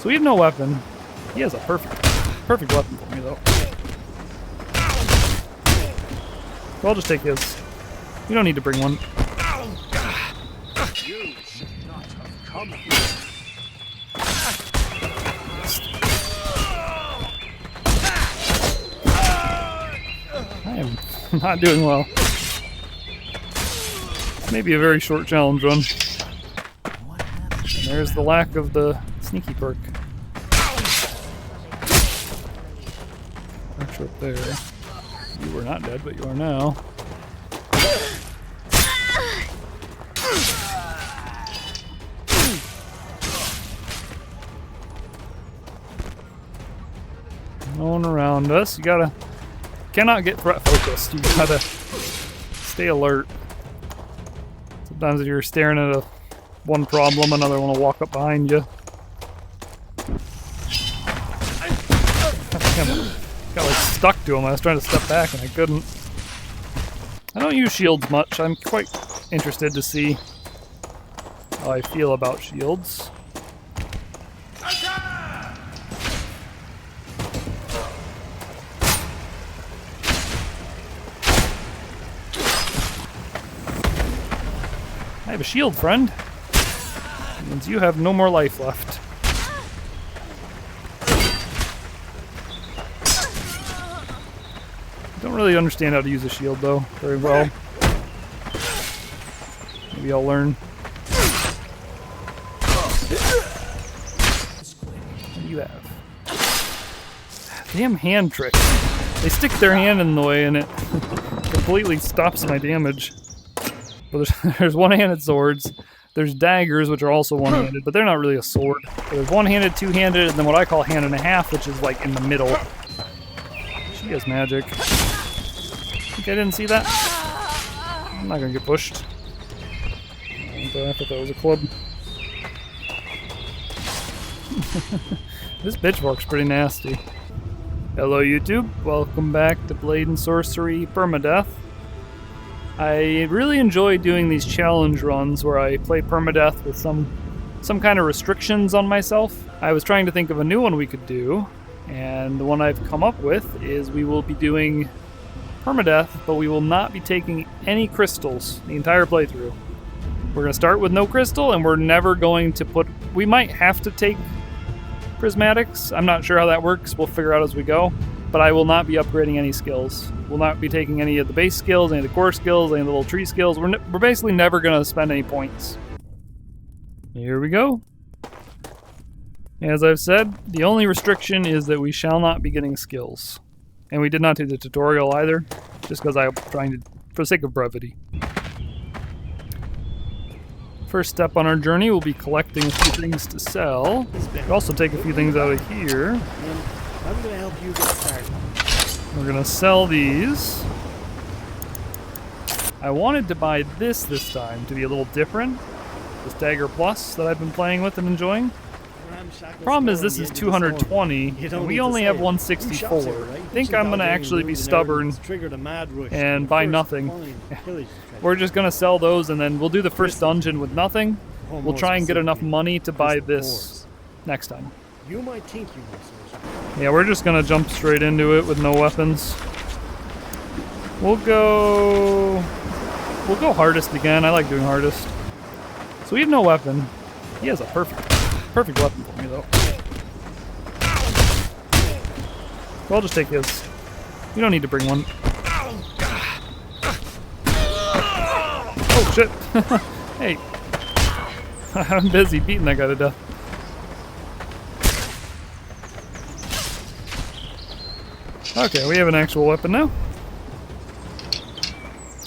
So we have no weapon. He has a perfect weapon for me, though. So I'll just take his. You don't need to bring one. You should not have come here. I am not doing well. Maybe a very short challenge run. And there's the lack of the sneaky perk. Archer up there. You were not dead, but you are now. No one around us. You cannot get threat focused. You gotta stay alert. Sometimes if you're staring at one problem, another one will walk up behind you. Got like stuck to him. I was trying to step back and I couldn't. I don't use shields much. I'm quite interested to see how I feel about shields. I have a shield, friend. It means you have no more life left. Don't really understand how to use a shield, though, very well. Maybe I'll learn. What do you have? Damn hand trick. They stick their hand in the way and it completely stops my damage. But there's one-handed swords. There's daggers, which are also one-handed, but they're not really a sword. So there's one-handed, two-handed, and then what I call hand and a half, which is like in the middle. She has magic. Think I didn't see that? I'm not gonna get pushed. I thought that was a club. This pitchfork's pretty nasty. Hello YouTube, welcome back to Blade and Sorcery Perma Death. I really enjoy doing these challenge runs where I play permadeath with some kind of restrictions on myself. I was trying to think of a new one we could do, and the one I've come up with is we will be doing permadeath, but we will not be taking any crystals the entire playthrough. We're going to start with no crystal, and we're never going to put... We might have to take prismatics. I'm not sure how that works. We'll figure out as we go. But I will not be upgrading any skills. We'll not be taking any of the base skills, any of the core skills, any of the little tree skills. We're basically never going to spend any points. Here we go. As I've said, the only restriction is that we shall not be getting skills. And we did not do the tutorial either, just because I'm trying to, for the sake of brevity. First step on our journey will be collecting a few things to sell. We'll also take a few things out of here. I'm gonna help you get started. We're gonna sell these. I wanted to buy this time to be a little different. This Dagger Plus that I've been playing with and enjoying. Problem is this is 220 and we only have 164. I think I'm gonna actually be stubborn and buy nothing. We're just gonna sell those and then we'll do the first dungeon with nothing. We'll try and get enough money to buy this next time. You might think you will. Yeah, we're just gonna jump straight into it with no weapons. We'll go hardest again. I like doing hardest. So we have no weapon. He has a perfect weapon for me, though. So I'll just take his. You don't need to bring one. Oh shit! Hey, I'm busy beating that guy to death. Okay, we have an actual weapon now.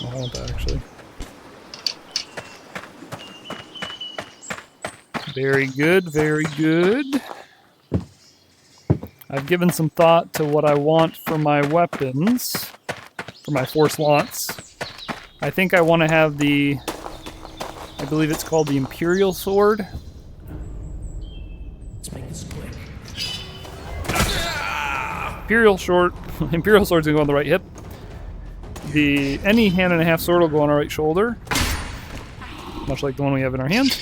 Oh, I want that actually. Very good, very good. I've given some thought to what I want for my weapons, for my 4 slots. I think I want to have the, I believe it's called the Imperial Sword. Let's make this quick. Imperial Sword's gonna go on the right hip. Any hand and a half sword will go on our right shoulder, much like the one we have in our hand.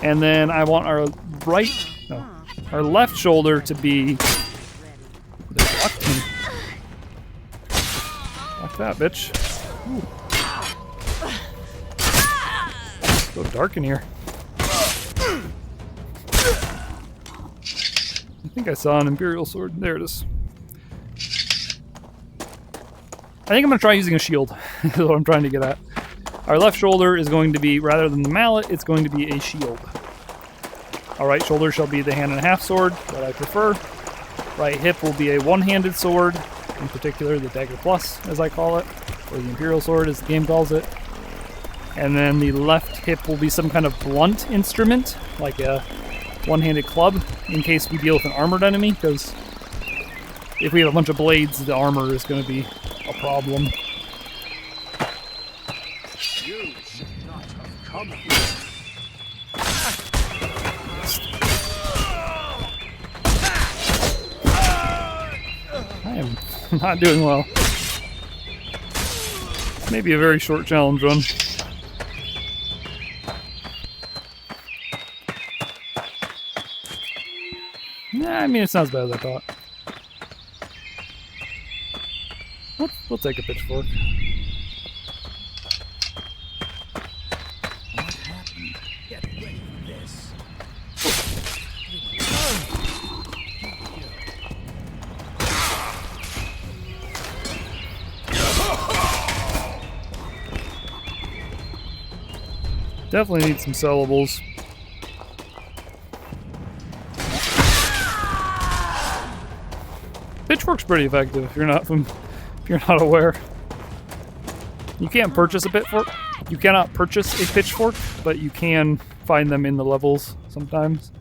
And then I want our right, no, our left shoulder to be... They blocked me. Like that, bitch. Ooh. It's so dark in here. I think I saw an Imperial sword. There it is. I think I'm going to try using a shield. Is what I'm trying to get at. Our left shoulder is going to be, rather than the mallet, it's going to be a shield. Our right shoulder shall be the hand-and-a-half sword, that I prefer. Right hip will be a one-handed sword, in particular the Dagger Plus, as I call it, or the Imperial Sword, as the game calls it. And then the left hip will be some kind of blunt instrument, like a one-handed club, in case we deal with an armored enemy, because if we have a bunch of blades, the armor is going to be a problem. You should not have come here. I am not doing well. Maybe a very short challenge run. Nah, I mean, it's not as bad as I thought. We'll take a pitchfork. What happened? Get ready for this. Definitely need some sellables. Pitchfork's pretty effective if you're not aware. You can't purchase a pitchfork. You cannot purchase a pitchfork, but you can find them in the levels sometimes.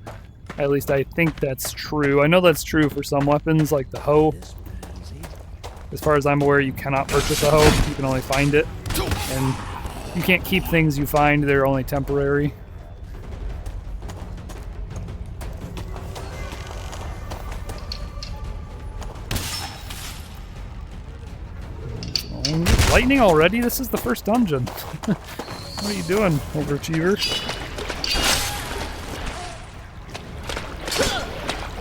At least I think that's true. I know that's true for some weapons, like the hoe. As far as I'm aware, you cannot purchase a hoe. You can only find it. And you can't keep things you find. They're only temporary. Lightning already? This is the first dungeon. What are you doing, overachiever?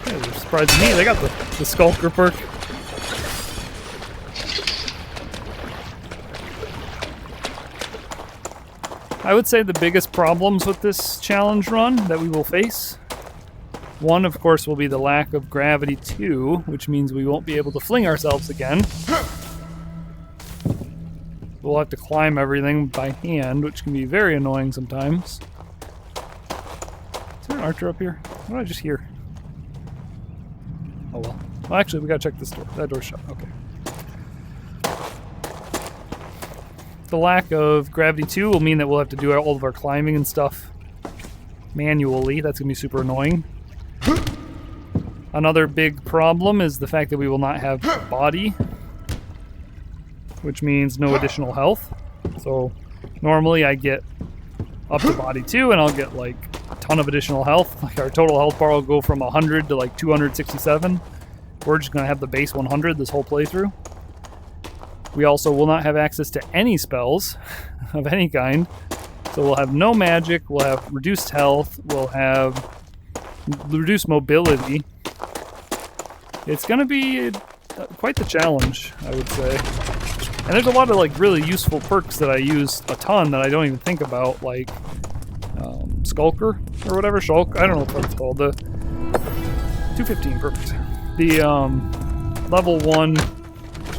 Yeah, they're surprising me. They got the Skulker perk. I would say the biggest problems with this challenge run that we will face, one, of course, will be the lack of gravity 2, which means we won't be able to fling ourselves again. We'll have to climb everything by hand, which can be very annoying sometimes. Is there an archer up here? What did I just hear? Oh well. Well, actually, we gotta check this door. That door's shut. Okay. The lack of gravity 2 will mean that we'll have to do all of our climbing and stuff manually. That's gonna be super annoying. Another big problem is the fact that we will not have body, which means no additional health. So normally I get up to body 2 and I'll get like a ton of additional health. Like our total health bar will go from 100 to like 267. We're just going to have the base 100 this whole playthrough. We also will not have access to any spells of any kind. So we'll have no magic, we'll have reduced health, we'll have reduced mobility. It's going to be quite the challenge, I would say. And there's a lot of like really useful perks that I use a ton that I don't even think about, like Skulker or whatever. Shulk, I don't know what it's called. The 215, perfect. The level 1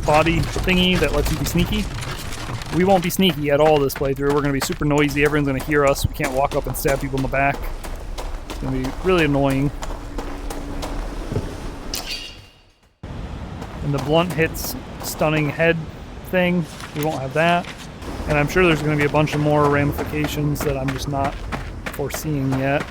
body thingy that lets you be sneaky. We won't be sneaky at all this playthrough. We're going to be super noisy. Everyone's going to hear us. We can't walk up and stab people in the back. It's going to be really annoying. And the blunt hits stunning head thing, we won't have that. And I'm sure there's going to be a bunch of more ramifications that I'm just not foreseeing yet.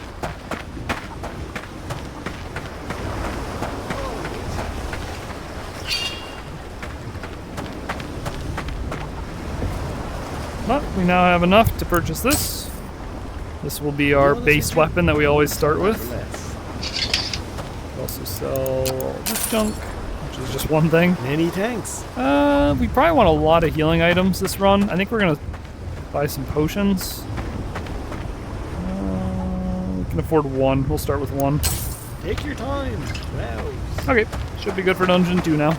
But we now have enough to purchase this. This will be our base weapon that we always start with. We also sell all this junk, which is just one thing. Many thanks. We probably want a lot of healing items this run. I think we're gonna buy some potions. We can afford one. We'll start with one. Take your time. Browse. Okay, should be good for Dungeon 2 now.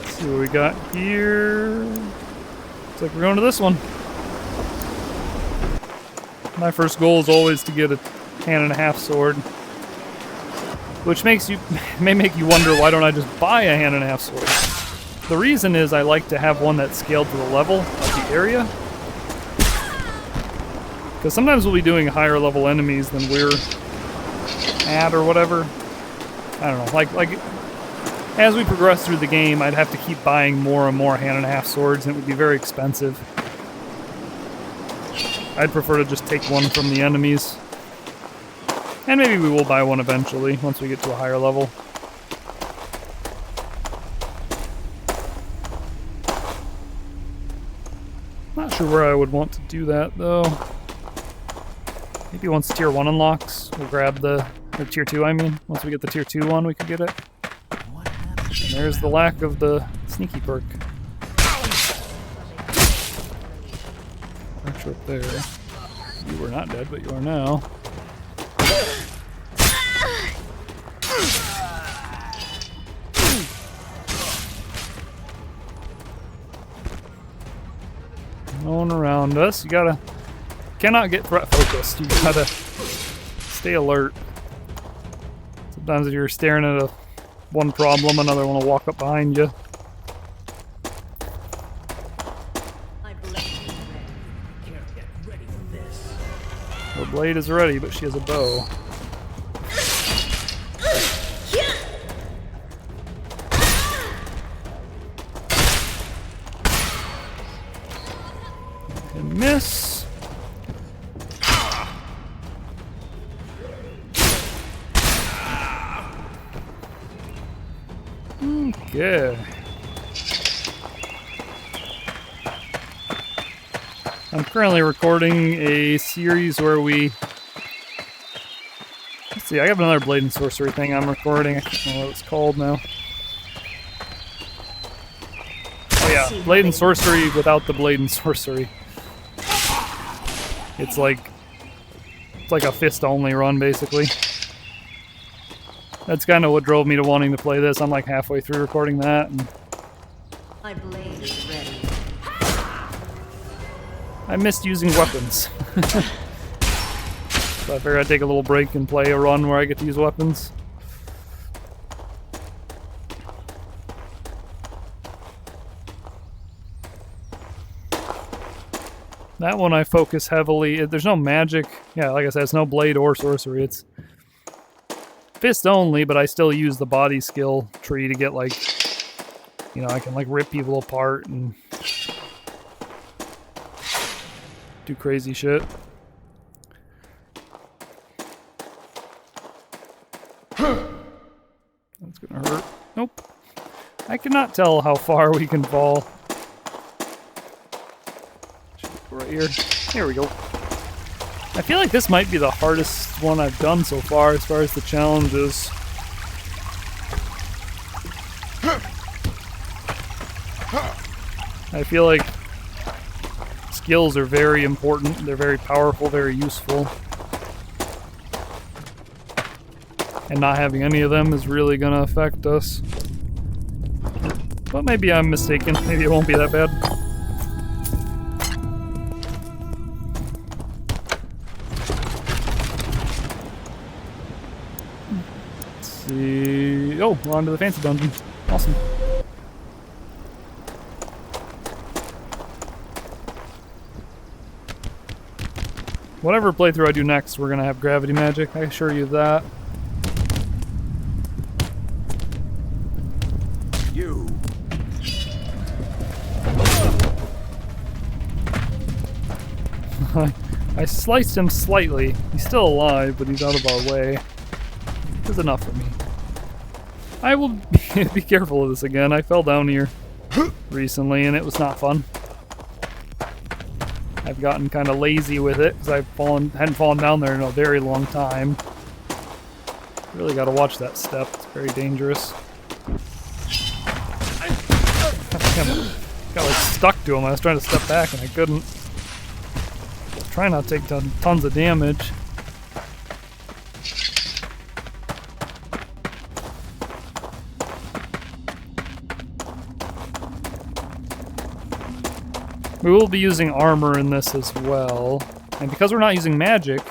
Let's see what we got here. Looks like we're going to this one. My first goal is always to get a hand-and-a-half sword. Which may make you wonder, why don't I just buy a hand-and-a-half sword? The reason is I like to have one that's scaled to the level of the area. Because sometimes we'll be doing higher level enemies than we're at or whatever. I don't know, like as we progress through the game, I'd have to keep buying more and more hand-and-a-half swords, and it would be very expensive. I'd prefer to just take one from the enemies. And maybe we will buy one eventually, once we get to a higher level. Not sure where I would want to do that, though. Maybe once Tier 1 unlocks, we'll grab the... Or Tier 2, I mean. Once we get the Tier 2 one, we could get it. And there's the lack of the sneaky perk. Archer up there. You were not dead, but you are now. No one around us. You cannot get threat focused. You gotta stay alert. Sometimes if you're staring at one problem, another one will walk up behind you. Her blade is ready, but she has a bow. And miss. Okay. I'm currently recording a series where we... Let's see, I have another Blade and Sorcery thing I'm recording. I don't know what it's called now. Oh yeah, Blade and Sorcery without the Blade and Sorcery. It's like a fist-only run, basically. That's kind of what drove me to wanting to play this. I'm like halfway through recording that. And my blade is ready. I missed using weapons. So I figured I'd take a little break and play a run where I get to use weapons. That one I focus heavily. There's no magic. Yeah, like I said, it's no blade or sorcery. It's fist only, but I still use the body skill tree to get, like, you know, I can like rip people apart and do crazy shit. That's gonna hurt. Nope. I cannot tell how far we can fall. Should go right here. There we go. I feel like this might be the hardest one I've done so far as the challenges. I feel like skills are very important. They're very powerful, very useful. And not having any of them is really gonna affect us. But maybe I'm mistaken. Maybe it won't be that bad. Let's see. Oh, we're on to the fancy dungeon. Awesome. Whatever playthrough I do next, we're gonna have gravity magic. I assure you that. You. I sliced him slightly. He's still alive, but he's out of our way. That's enough for me. I will be careful of this again. I fell down here recently, and it was not fun. I've gotten kind of lazy with it because hadn't fallen down there in a very long time. Really got to watch that step. It's very dangerous. Got like stuck to him. I was trying to step back and I couldn't. Try not to take tons of damage. We will be using armor in this as well. And because we're not using magic,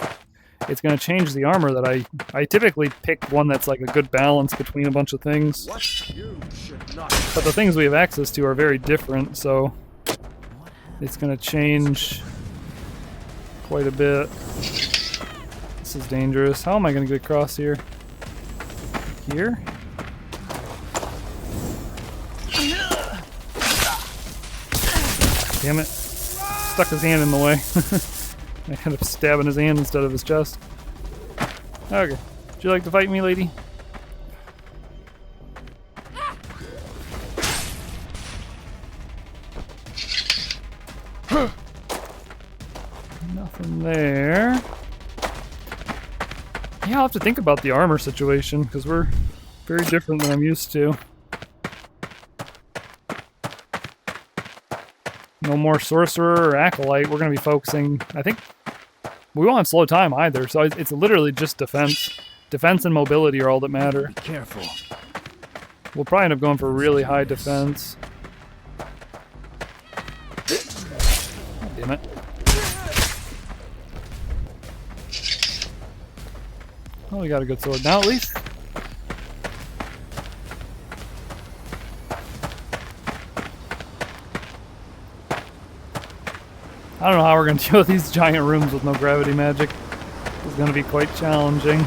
it's going to change the armor that I typically pick one that's like a good balance between a bunch of things. But the things we have access to are very different, so it's going to change quite a bit. This is dangerous. How am I going to get across here? Here? Damn it. Stuck his hand in the way. I ended up stabbing his hand instead of his chest. Okay. Would you like to fight me, lady? Nothing there. Yeah, I'll have to think about the armor situation, because we're very different than I'm used to. No more sorcerer or acolyte. We're going to be focusing, I think, we won't have slow time either, so it's literally just defense. Defense and mobility are all that matter. Be careful. We'll probably end up going for really high defense. Oh, damn it. Oh, we got a good sword now at least. I don't know how we're going to deal with these giant rooms with no gravity magic. It's going to be quite challenging.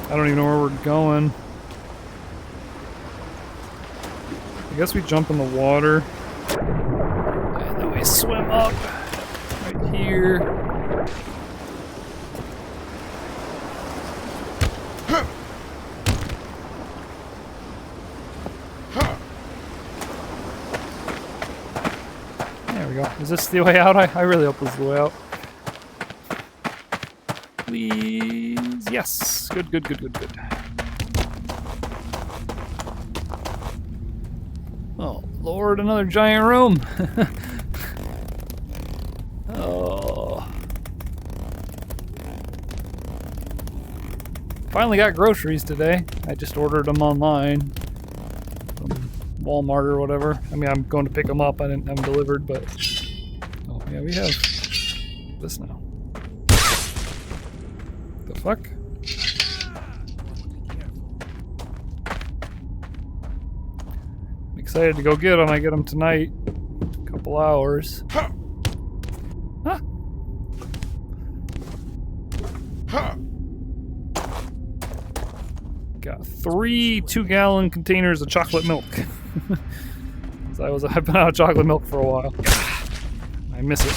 I don't even know where we're going. I guess we jump in the water. And then we swim up right here. There we go. Is this the way out? I really hope this is the way out. Please. Yes. Good, good, good, good, good. Oh, Lord, another giant room. Oh. Finally got groceries today. I just ordered them online. From Walmart or whatever. I mean, I'm going to pick them up. I didn't have them delivered, but... Oh, yeah, we have this now. The fuck? I'm excited to go get them. I get them tonight. A couple hours. Huh? Got 3 2-gallon containers of chocolate milk. I've been out of chocolate milk for a while. I miss it.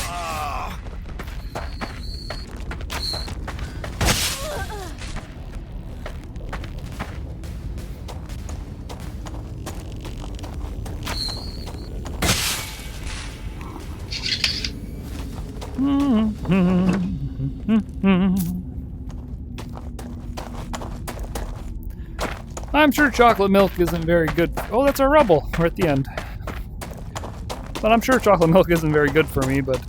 I'm sure chocolate milk isn't very good. Oh, that's our rubble. We're at the end. But I'm sure chocolate milk isn't very good for me, but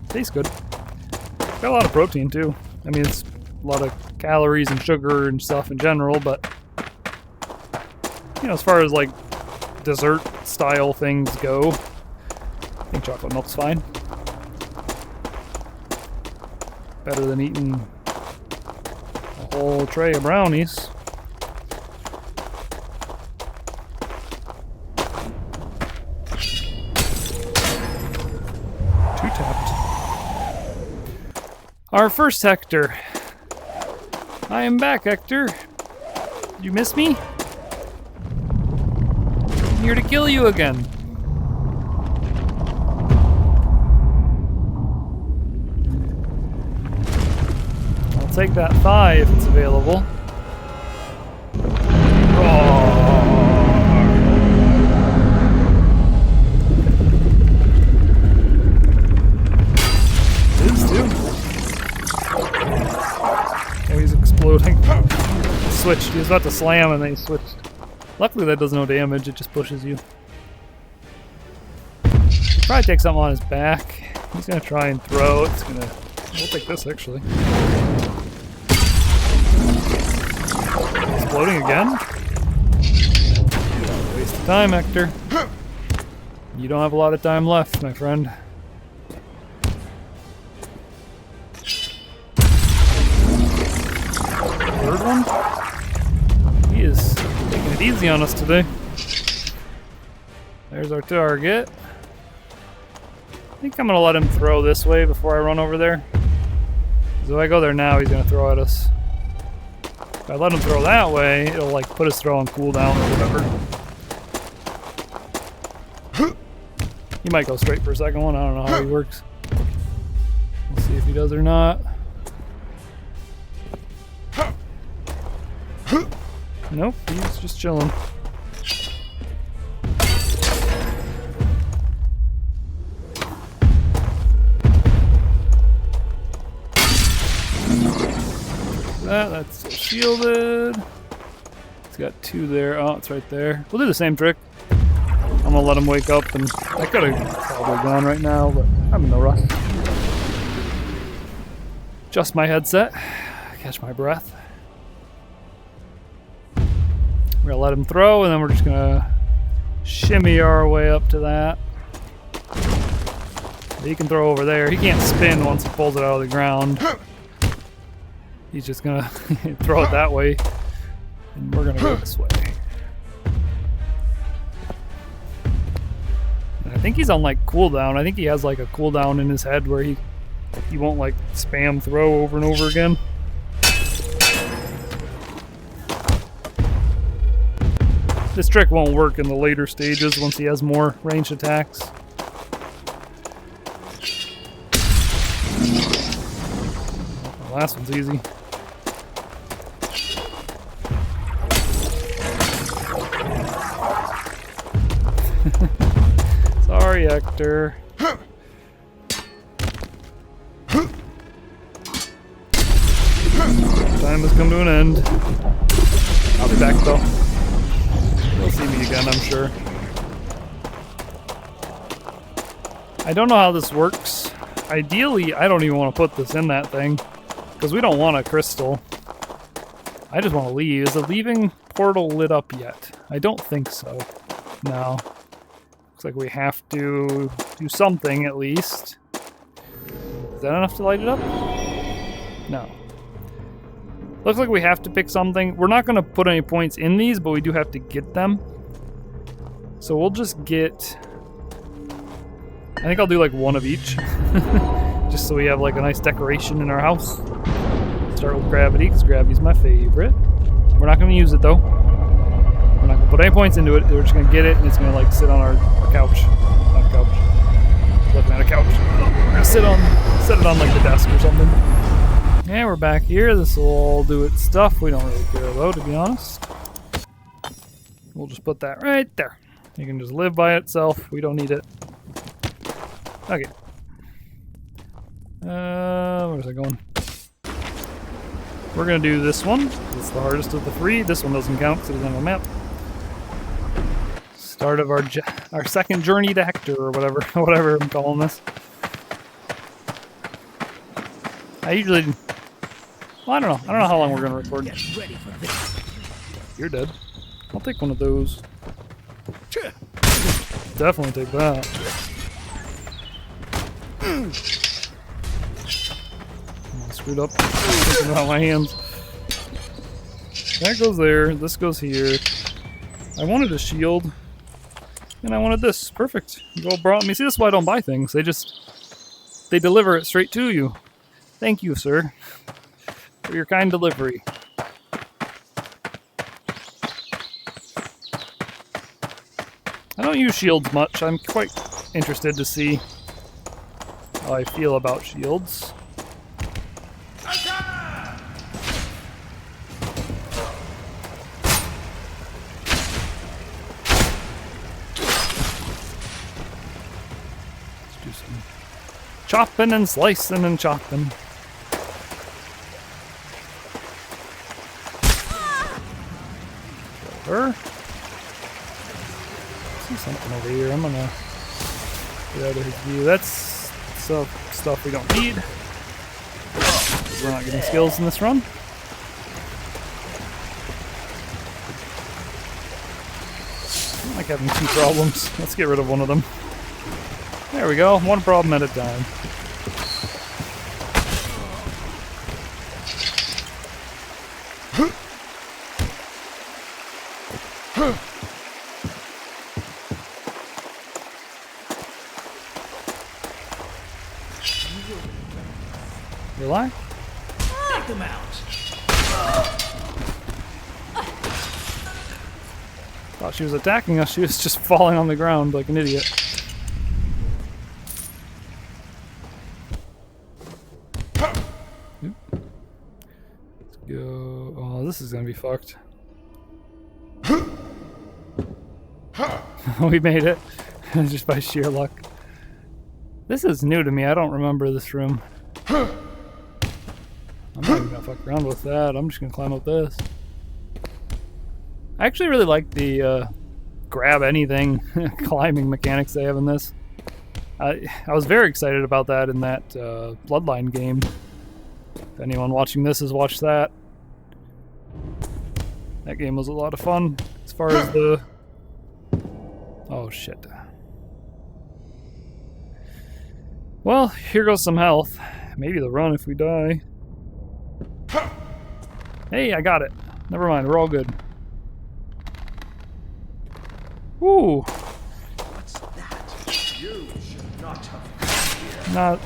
tastes good. Got a lot of protein too. I mean, it's a lot of calories and sugar and stuff in general, but you know, as far as like dessert style things go, I think chocolate milk's fine. Better than eating a whole tray of brownies. Our first Hector. I am back, Hector. Did you miss me? I'm here to kill you again. I'll take that thigh if it's available. It is too. Oh, he's exploding. was about to slam and then he switched. Luckily that does no damage, it just pushes you. Probably take something on his back. He's gonna try and throw. It's gonna... We'll take this actually. Exploding again? Waste of time, Hector. You don't have a lot of time left, my friend. Third one? He is taking it easy on us today. There's our target. I think I'm gonna let him throw this way before I run over there. Because if I go there now, he's gonna throw at us. If I let him throw that way, it'll like put his throw on cooldown or whatever. He might go straight for a second one. I don't know how he works. We'll see if he does or not. Nope, he's just chilling. That's still shielded. It's got two there. Oh, it's right there. We'll do the same trick. I'm gonna let him wake up, and I could have probably gone right now, but I'm in no rush. Adjust my headset. Catch my breath. We're gonna let him throw, and then we're just gonna shimmy our way up to that. He can throw over there. He can't spin once he pulls it out of the ground. He's just gonna throw it that way, and we're gonna go this way. And I think he's on like cooldown. I think he has like a cooldown in his head where he won't like spam throw over and over again. This trick won't work in the later stages once he has more ranged attacks. The last one's easy. Sorry, Hector. Time has come to an end. I'll be back though. You'll see me again, I'm sure. I don't know how this works. Ideally, I don't even want to put this in that thing, because we don't want a crystal. I just want to leave. Is the leaving portal lit up yet? I don't think so. No. Looks like we have to do something at least. Is that enough to light it up? No. Looks like we have to pick something. We're not going to put any points in these, but we do have to get them. So we'll just get... I think I'll do like one of each. Just so we have like a nice decoration in our house. Start with gravity, because gravity's my favorite. We're not going to use it though. We're not going to put any points into it. We're just going to get it, and it's going to like sit on our couch. Not a couch. Looking at a couch. We're going to set it on like the desk or something. Yeah, we're back here. This will all do its stuff. We don't really care though, to be honest. We'll just put that right there. You can just live by itself. We don't need it. Okay. Where's it going? We're gonna do this one. It's the hardest of the three. This one doesn't count because it doesn't have a map. Start of our second journey to Hector, or whatever I'm calling this. I usually... Well, I don't know. I don't know how long we're gonna record. Get ready for this. You're dead. I'll take one of those. Definitely take that. I'm screwed up. Thinking about my hands. That goes there. This goes here. I wanted a shield. And I wanted this. Perfect. You all brought me. See, this is why I don't buy things. They deliver it straight to you. Thank you, sir, for your kind delivery. I don't use shields much. I'm quite interested to see how I feel about shields. Let's do some chopping and slicing and chopping. Her? I see something over here. I'm gonna get out of his view. That's stuff we don't need. We're not getting skills in this run. I don't like having two problems. Let's get rid of one of them. There we go. One problem at a time. Really? Take them out. Thought she was attacking us. She was just falling on the ground like an idiot. Oop. Let's go. Oh, this is gonna be fucked. We made it just by sheer luck. This is new to me. I don't remember this room. I'm not even gonna fuck around with that. I'm just gonna climb up this. I actually really like the grab anything climbing mechanics they have in this. I was very excited about that in that Bloodline game. If anyone watching this has watched that. That game was a lot of fun as far as the... Oh shit. Well, here goes some health. Maybe the run if we die. Hey, I got it. Never mind, we're all good. Ooh. What's that? You should not have. Not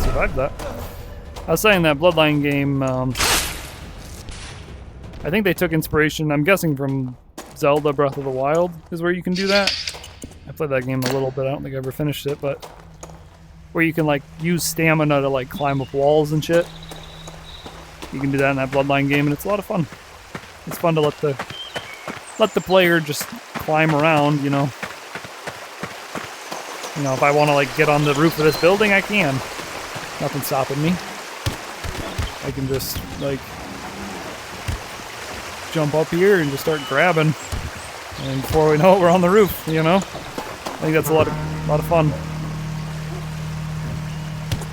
survived that. I was saying that Bloodline game, I think they took inspiration, I'm guessing from Zelda Breath of the Wild is where you can do that. I played that game a little bit, I don't think I ever finished it, but where you can like use stamina to like climb up walls and shit. You can do that in that Bloodline game and it's a lot of fun. It's fun to let the player just climb around, you know. You know, if I want to like get on the roof of this building, I can. Nothing's stopping me. I can just like jump up here and just start grabbing. And before we know it, we're on the roof, you know? I think that's a lot of fun.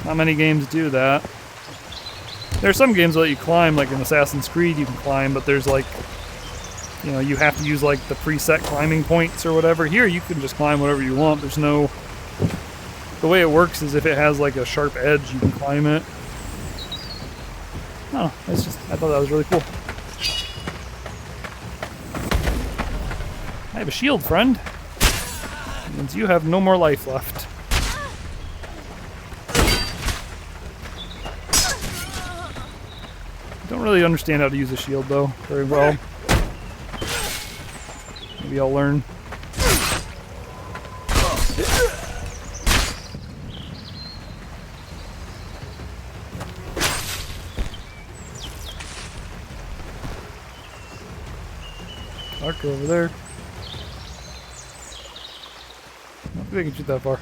Not many games do that. There's some games that let you climb, like in Assassin's Creed you can climb, but there's like, you know, you have to use like the preset climbing points or whatever. Here you can just climb whatever you want. There's no... The way it works is if it has like a sharp edge, you can climb it. Oh, it's just, I thought that was really cool. I have a shield, friend. It means you have no more life left. I don't really understand how to use a shield though very well. Maybe I'll learn. Archer over there. I don't think I can shoot that far.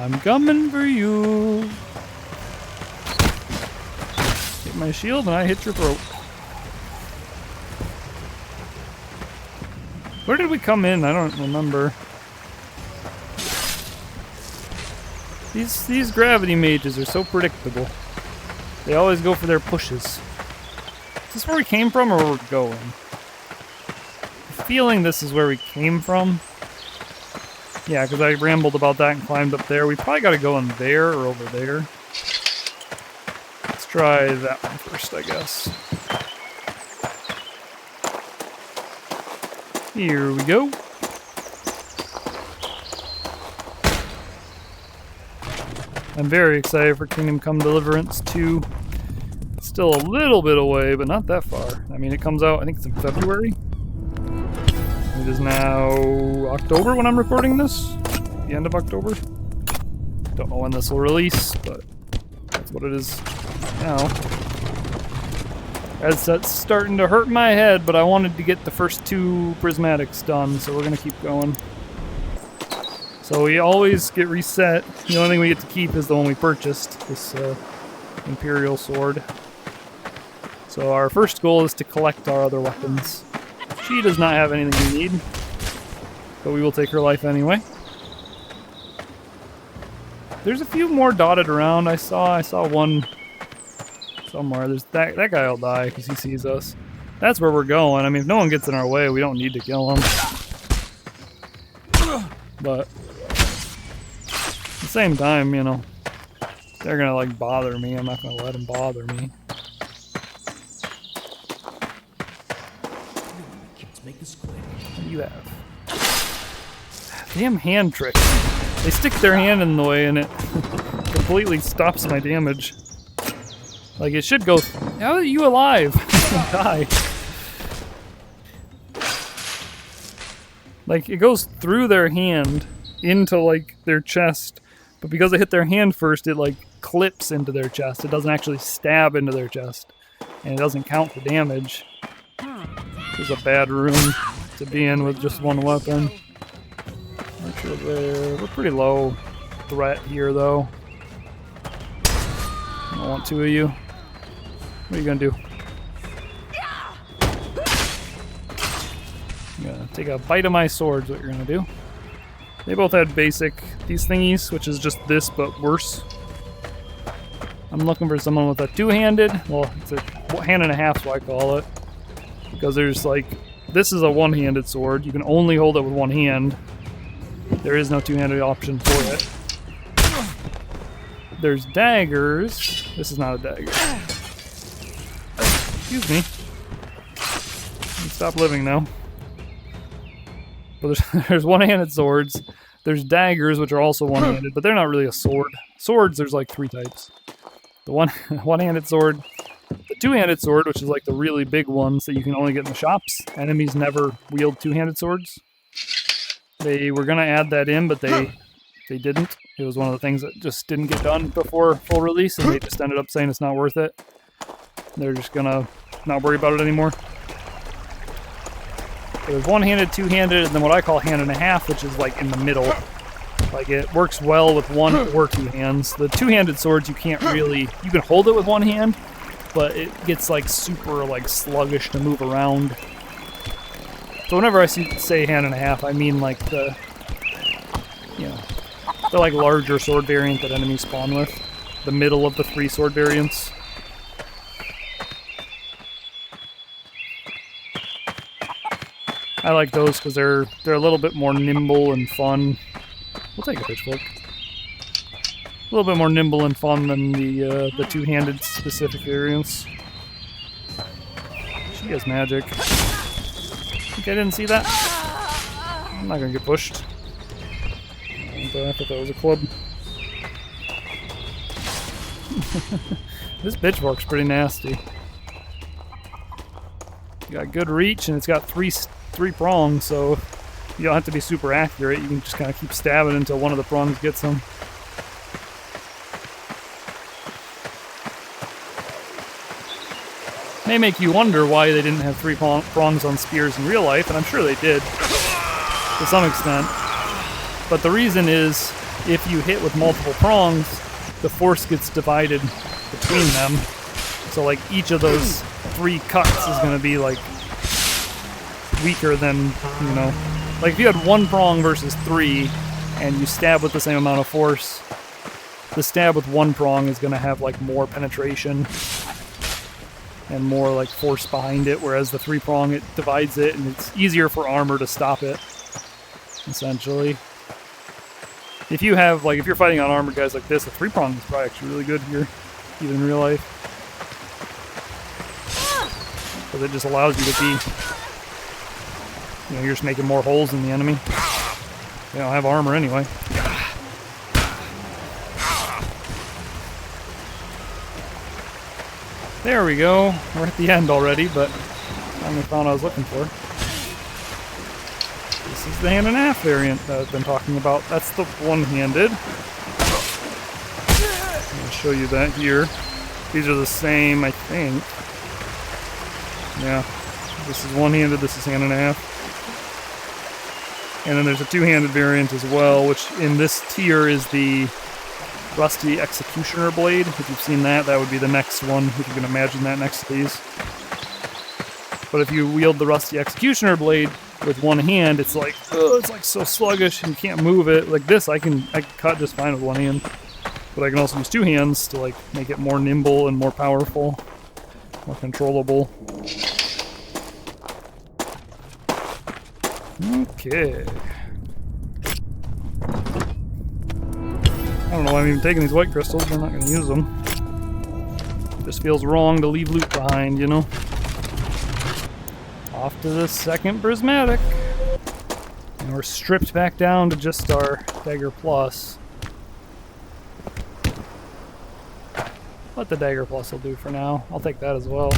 I'm coming for you. Hit my shield and I hit your throat. Where did we come in? I don't remember. These gravity mages are so predictable. They always go for their pushes. Is this where we came from or where we're going? I'm feeling this is where we came from. Yeah, because I rambled about that and climbed up there. We probably got to go in there or over there. Let's try that one first, I guess. Here we go. I'm very excited for Kingdom Come Deliverance 2. It's still a little bit away, but not that far. I mean, it comes out, I think it's in February. It is is now October when I'm recording this. The end of October. Don't know when this will release, but that's what it is now. As that's starting to hurt my head, but I wanted to get the first 2 prismatics done, so we're gonna keep going. So we always get reset. The only thing we get to keep is the one we purchased, this Imperial sword. So our first goal is to collect our other weapons. She does not have anything we need, but we will take her life anyway. There's a few more dotted around. I saw one somewhere. There's that guy will die because he sees us. That's where we're going. I mean, if no one gets in our way, we don't need to kill him. But at the same time, you know, they're gonna like bother me. I'm not gonna let them bother me. What do you have? Damn hand trick. They stick their hand in the way and it completely stops my damage. Like it should go. How are you alive? Die. Like it goes through their hand into like their chest, but because I hit their hand first, it like clips into their chest. It doesn't actually stab into their chest, and it doesn't count for damage. This is a bad room to be in with just one weapon. Not sure there. We're pretty low threat here, though. I don't want 2 of you. What are you gonna do? You're gonna take a bite of my sword is what you're gonna do. They both had basic these thingies, which is just this but worse. I'm looking for someone with a 2-handed. Well, it's a hand and a half, so I call it. Because there's like, this is a 1-handed sword. You can only hold it with one hand. There is no 2-handed option for it. There's daggers. This is not a dagger. Excuse me. Stop living now. But there's 1-handed swords. There's daggers, which are also 1-handed, but they're not really a sword. Swords, there's like 3 types. The one-handed sword, the 2-handed sword, which is like the really big ones that you can only get in the shops. Enemies never wield 2-handed swords. They were gonna add that in, but they didn't. It was one of the things that just didn't get done before full release, and they just ended up saying it's not worth it. They're just gonna not worry about it anymore. So there's 1-handed, 2-handed, and then what I call hand and a half, which is like in the middle. Like it works well with 1 or 2 hands. The 2-handed swords you can't really, you can hold it with 1 hand, but it gets like super like sluggish to move around. So whenever I say hand and a half, I mean like the, you know, the like larger sword variant that enemies spawn with. The middle of the 3 sword variants. I like those because they're a little bit more nimble and fun. We'll take a pitchfork. A little bit more nimble and fun than the 2-handed specific variants. She has magic. Think I didn't see that? I'm not gonna get pushed. I thought that was a club. This pitchfork's pretty nasty. You got good reach, and it's got three prongs, so you don't have to be super accurate. You can just kind of keep stabbing until one of the prongs gets them. May make you wonder why they didn't have 3 prongs on spears in real life, and I'm sure they did, to some extent. But the reason is, if you hit with multiple prongs, the force gets divided between them. So like each of those 3 cuts is going to be like weaker than, you know, like if you had 1 prong versus 3 and you stab with the same amount of force, the stab with 1 prong is going to have like more penetration and more like force behind it, whereas the 3 prong, it divides it and it's easier for armor to stop it, essentially. If you have, like, if you're fighting on armored guys like this, a 3 prong is probably actually really good here, even in real life. Because it just allows you to be, you know, you're just making more holes in the enemy. They don't have armor anyway. There we go. We're at the end already, but I finally found what I was looking for. This is the hand and a half variant that I've been talking about. That's the one-handed. I'll show you that here. These are the same, I think. Yeah. This is one-handed, this is hand and a half. And then there's a two-handed variant as well, which in this tier is the Rusty Executioner Blade. If you've seen that, that would be the next one, if you can imagine that next to these. But if you wield the Rusty Executioner Blade with one hand, it's like, oh, it's like so sluggish and you can't move it. Like this, I can cut just fine with one hand. But I can also use two hands to like make it more nimble and more powerful, more controllable. Okay. I don't know why I'm even taking these white crystals, but I'm not going to use them. Just feels wrong to leave loot behind, you know? Off to the second Prismatic. And we're stripped back down to just our Dagger Plus. What the Dagger Plus will do for now. I'll take that as well.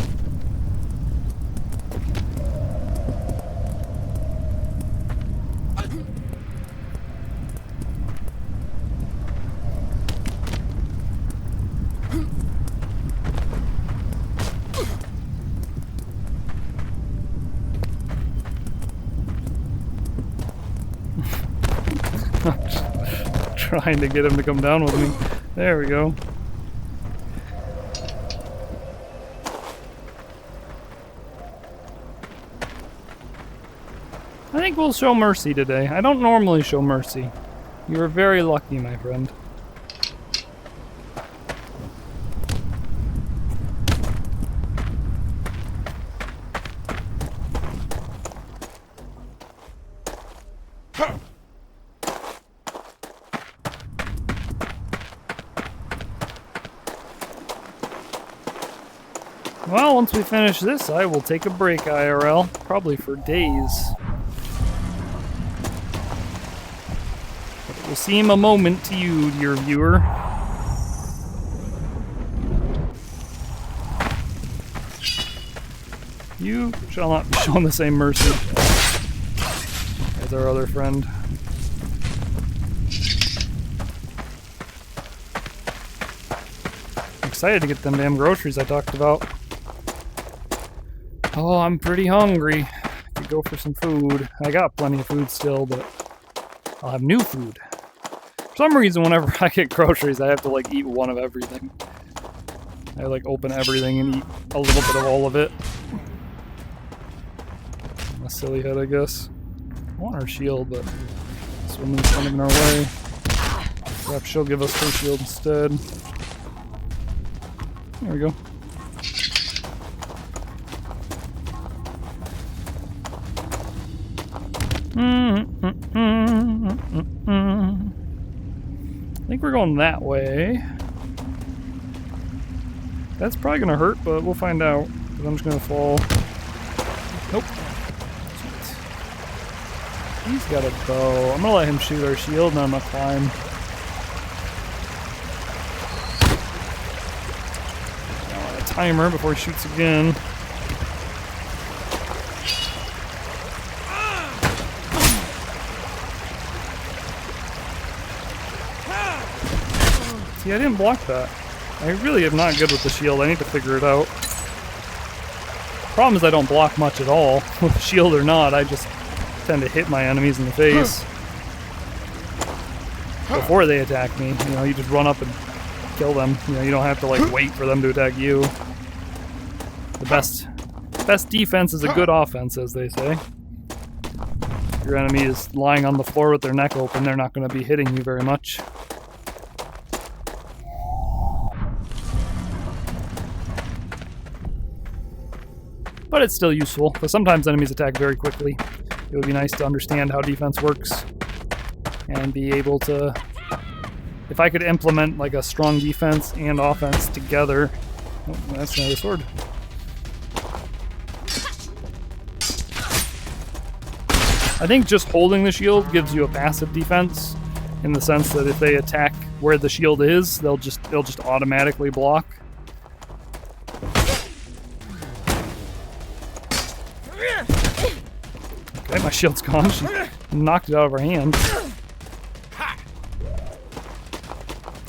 Trying to get him to come down with me. There we go. I think we'll show mercy today. I don't normally show mercy. You are very lucky, my friend. Well, once we finish this, I will take a break, IRL. Probably for days. It will seem a moment to you, dear viewer. You shall not be shown the same mercy as our other friend. I'm excited to get them damn groceries I talked about. Oh, I'm pretty hungry. I could go for some food. I got plenty of food still, but I'll have new food. For some reason, whenever I get groceries, I have to like eat one of everything. I like open everything and eat a little bit of all of it. A silly head, I guess. I want her shield, but this woman's kind of in our way. Perhaps she'll give us her shield instead. There we go. I think we're going that way. That's probably gonna hurt, but we'll find out. Because I'm just gonna fall. Nope. He's got a bow. I'm gonna let him shoot our shield, and then I'm gonna climb. I want a timer before he shoots again. See, I didn't block that. I really am not good with the shield. I need to figure it out. Problem is I don't block much at all. With the shield or not, I just tend to hit my enemies in the face. Before they attack me, you know, you just run up and kill them. You know, you don't have to like wait for them to attack you. The best defense is a good offense, as they say. If your enemy is lying on the floor with their neck open, they're not going to be hitting you very much. But it's still useful, because sometimes enemies attack very quickly. It would be nice to understand how defense works and be able to... If I could implement like a strong defense and offense together... Oh, that's another sword. I think just holding the shield gives you a passive defense, in the sense that if they attack where the shield is, they'll just automatically block. Okay, my shield's gone. She knocked it out of her hand.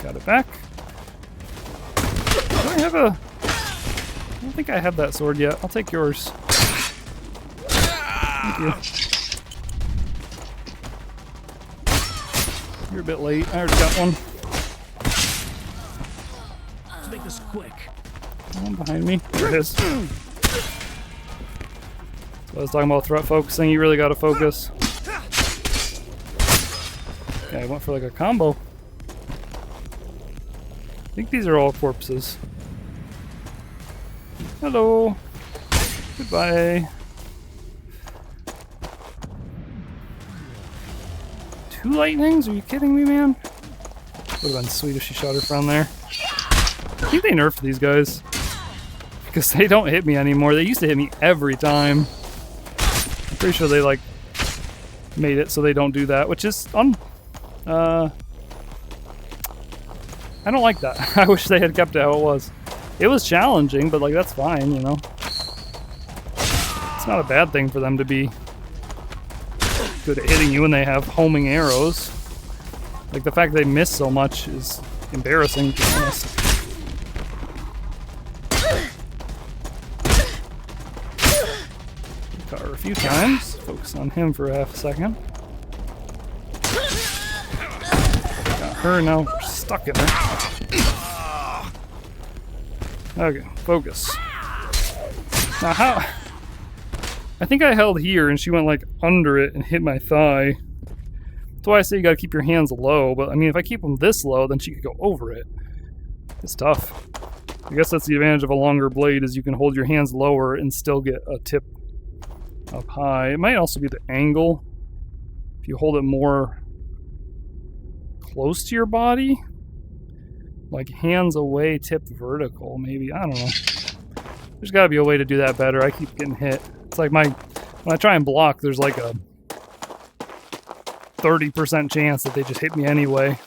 Got it back. Do I have a... I don't think I have that sword yet. I'll take yours. Thank you. You're a bit late. I already got one. Let's make this quick. One behind me. There it is. So I was talking about threat focusing. You really got to focus. Okay, I went for like a combo. I think these are all corpses. Hello. Goodbye. 2 lightnings? Are you kidding me, man? Would have been sweet if she shot her friend there. I think they nerfed these guys. Because they don't hit me anymore. They used to hit me every time. I'm pretty sure they like made it so they don't do that, which is I don't like that. I wish they had kept it how it was. It was challenging, but like that's fine, you know. It's not a bad thing for them to be good at hitting you when they have homing arrows. Like the fact they miss so much is embarrassing, to be honest. Got her a few times. Focus on him for half a second. Got her, now we're stuck in her. Okay, focus. Now how... I think I held here and she went like under it and hit my thigh. That's why I say you gotta keep your hands low, but I mean if I keep them this low then she could go over it. It's tough. I guess that's the advantage of a longer blade is you can hold your hands lower and still get a tip up high. It might also be the angle. If you hold it more close to your body, like hands away, tipped vertical, maybe. I don't know. There's got to be a way to do that better. I keep getting hit. It's like when I try and block, there's like a 30% chance that they just hit me anyway.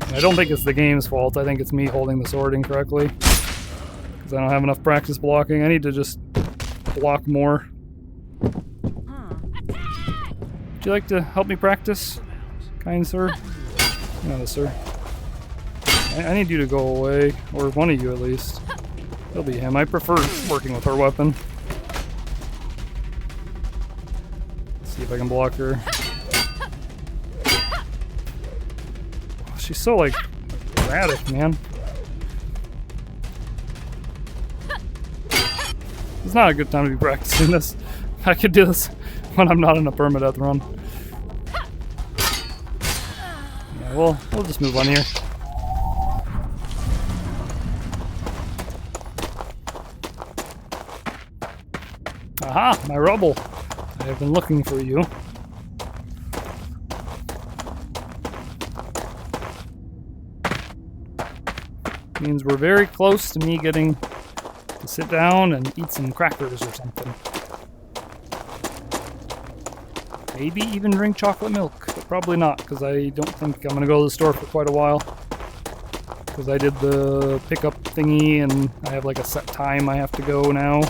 And I don't think it's the game's fault. I think it's me holding the sword incorrectly. Because I don't have enough practice blocking. I need to just block more. Would you like to help me practice, kind sir? No, sir. I need you to go away, or one of you at least. It'll be him. I prefer working with her weapon. Let's see if I can block her. She's so, like, erratic, man. It's not a good time to be practicing this. I could do this when I'm not in a permadeath run. Yeah, we'll just move on here. Aha! My rubble! I have been looking for you. Means we're very close to me getting to sit down and eat some crackers or something. Maybe even drink chocolate milk, but probably not, because I don't think I'm going to go to the store for quite a while. Because I did the pickup thingy and I have like a set time I have to go now.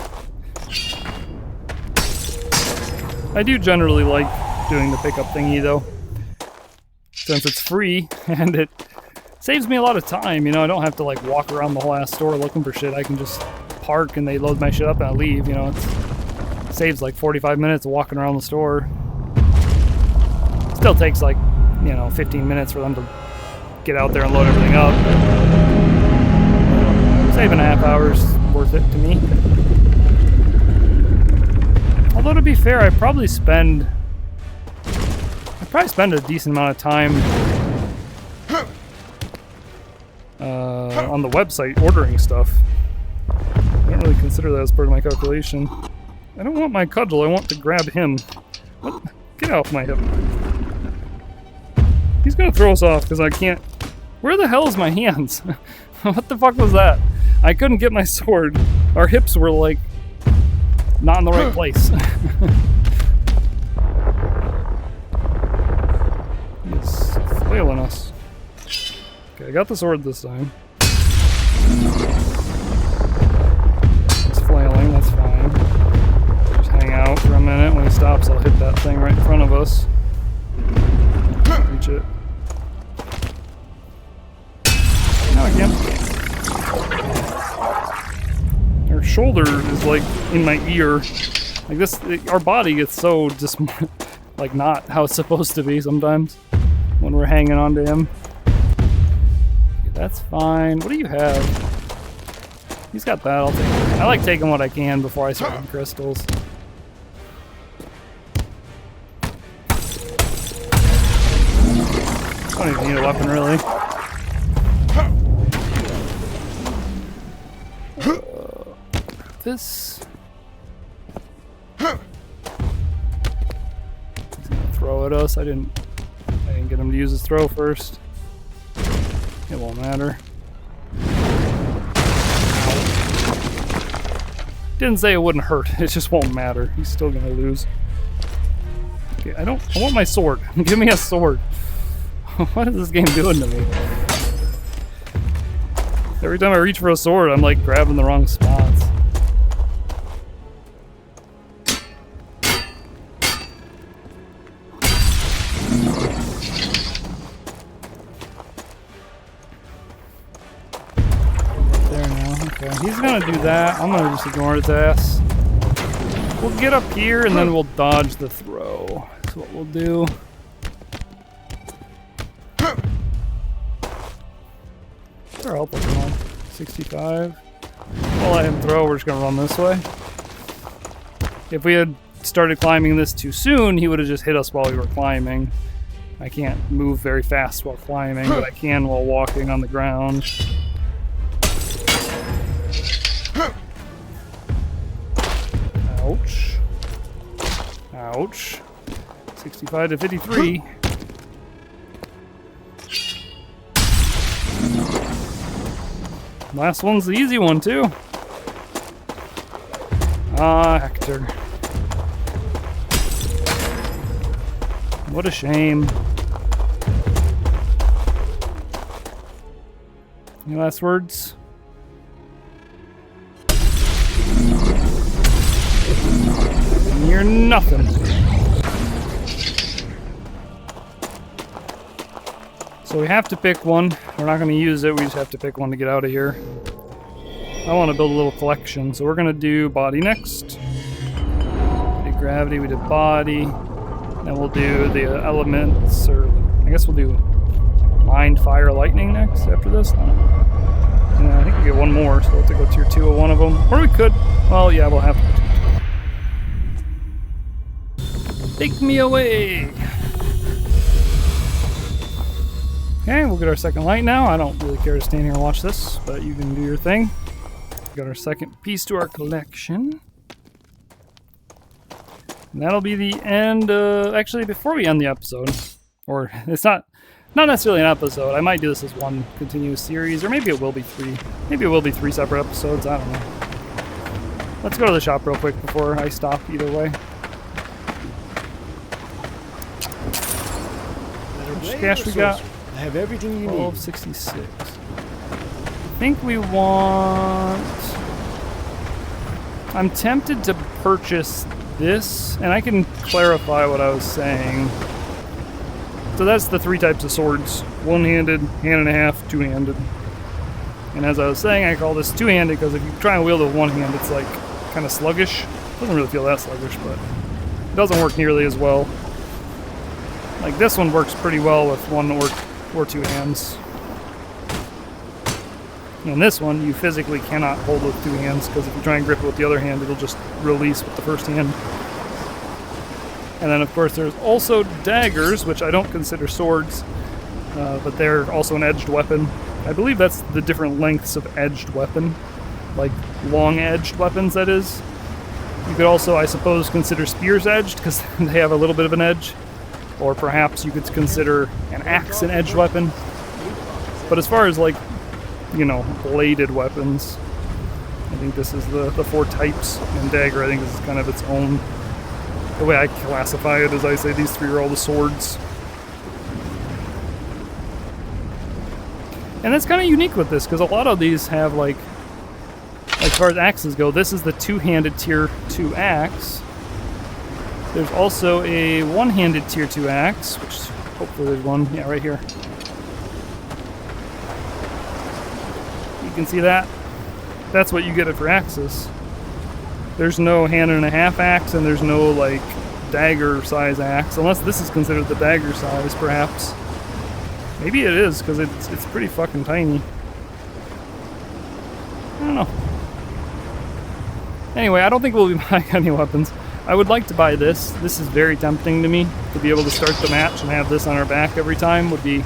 I do generally like doing the pickup thingy though, since it's free and it saves me a lot of time, you know. I don't have to like walk around the whole ass store looking for shit. I can just park and they load my shit up and I leave, you know. It saves like 45 minutes of walking around the store. Still takes like, you know, 15 minutes for them to get out there and load everything up. Saving a half hour's worth it to me. Although to be fair, I probably spend a decent amount of time on the website ordering stuff. I don't really consider that as part of my calculation. I don't want my cudgel, I want to grab him. What? Get off my hip. He's gonna throw us off because I can't... Where the hell is my hands? What the fuck was that? I couldn't get my sword. Our hips were like not in the right place. He's flailing us. Okay, I got the sword this time. It's flailing, that's fine. Just hang out for a minute stops, I'll hit that thing right in front of us. Reach it. Now again. Her shoulder is like in my ear. Like this, our body gets so just like not how it's supposed to be sometimes when we're hanging on to him. Okay, that's fine. What do you have? He's got that. I'll take it. I like taking what I can before I start getting crystals. I don't even need a weapon really. This. He's gonna throw at us. I didn't get him to use his throw first. It won't matter. Didn't say it wouldn't hurt. It just won't matter. He's still gonna lose. Okay, I want my sword. Give me a sword. What is this game doing to me? Every time I reach for a sword, I'm like grabbing the wrong spots. There now. Okay, he's gonna do that. I'm gonna just ignore his ass. We'll get up here and then we'll dodge the throw. That's what we'll do. Our help will come on. 65. I'll let him throw. We're just gonna run this way. If we had started climbing this too soon, he would have just hit us while we were climbing. I can't move very fast while climbing, but I can while walking on the ground. Ouch. Ouch. 65 to 53. Last one's the easy one, too. Ah, Hector. What a shame. Any last words? You're nothing. So we have to pick one. We're not going to use it. We just have to pick one to get out of here. I want to build a little collection. So we're going to do body next. We did gravity. We did body. Then we'll do the elements. Or I guess we'll do mind, fire, lightning next after this. Yeah, I think we get one more. So we'll have to go tier 2 of one of them. Or we could. Well, yeah, we'll have to. Take me away. Okay, we'll get our second light now. I don't really care to stand here and watch this, but you can do your thing. Got our second piece to our collection. And that'll be the end, actually before we end the episode, or it's not necessarily an episode. I might do this as one continuous series, or maybe it will be 3. Maybe it will be 3 separate episodes, I don't know. Let's go to the shop real quick before I stop either way. How much cash we got? I have everything you need. 1266. I think we want... I'm tempted to purchase this, and I can clarify what I was saying. So that's the 3 types of swords. One-handed, hand and a half, two-handed. And as I was saying, I call this two-handed because if you try and wield it with one hand, it's like kind of sluggish. Doesn't really feel that sluggish, but it doesn't work nearly as well. Like this one works pretty well with one or 2 hands. And this one, you physically cannot hold with 2 hands because if you try and grip it with the other hand, it'll just release with the first hand. And then, of course, there's also daggers, which I don't consider swords, but they're also an edged weapon. I believe that's the different lengths of edged weapon, like long-edged weapons, that is. You could also, I suppose, consider spears edged because they have a little bit of an edge. Or perhaps you could consider an axe an edged weapon. But as far as, like, you know, bladed weapons, I think this is the 4 types. And dagger, I think this is kind of its own. The way I classify it is I say these 3 are all the swords. And that's kind of unique with this, because a lot of these have, like, as far as axes go, this is the 2-handed tier 2 axe. There's also a one-handed tier 2 axe, which hopefully there's one. Yeah, right here. You can see that. That's what you get it for axes. There's no hand and a half axe, and there's no like dagger size axe, unless this is considered the dagger size, perhaps. Maybe it is, because it's pretty fucking tiny. I don't know. Anyway, I don't think we'll be buying any weapons. I would like to buy this. This is very tempting to me. To be able to start the match and have this on our back every time would be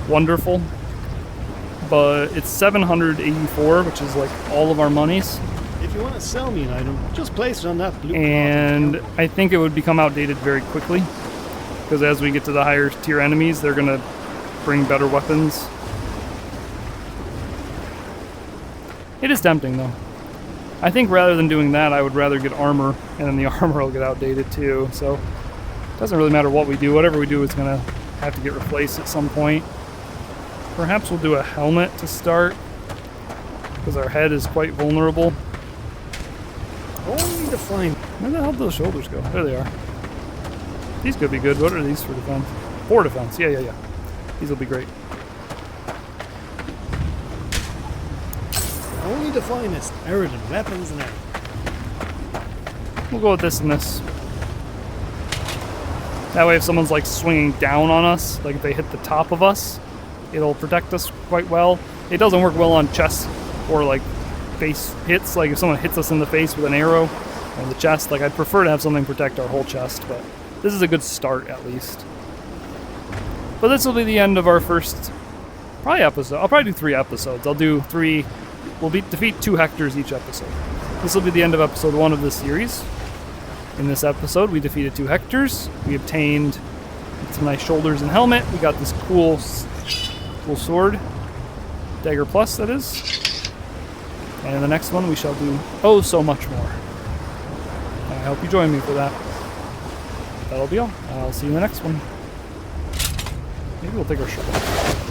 wonderful. But it's 784, which is like all of our monies. If you want to sell me an item, just place it on that blue And cloth. I think it would become outdated very quickly. Because as we get to the higher tier enemies, they're going to bring better weapons. It is tempting though. I think rather than doing that, I would rather get armor, and then the armor will get outdated too. So it doesn't really matter what we do. Whatever we do is going to have to get replaced at some point. Perhaps we'll do a helmet to start, because our head is quite vulnerable. Only to find. Where the hell did those shoulders go? There they are. These could be good. What are these for defense? For defense. Yeah. These will be great. Only the finest. Eridan weapons and everything. We'll go with this and this. That way if someone's like swinging down on us, like if they hit the top of us, it'll protect us quite well. It doesn't work well on chest or like face hits. Like if someone hits us in the face with an arrow or the chest, like I'd prefer to have something protect our whole chest, but this is a good start at least. But this will be the end of our first probably episode. I'll probably do 3 episodes. I'll do 3. We'll defeat 2 Hectors each episode. This will be the end of episode 1 of this series. In this episode, we defeated 2 Hectors. We obtained some nice shoulders and helmet. We got this cool sword. Dagger Plus, that is. And in the next one, we shall do oh so much more. And I hope you join me for that. That'll be all. I'll see you in the next one. Maybe we'll take our shirt off.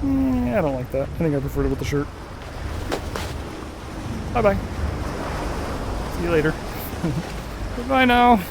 I don't like that. I think I prefer it with the shirt. Bye-bye. See you later. Goodbye now.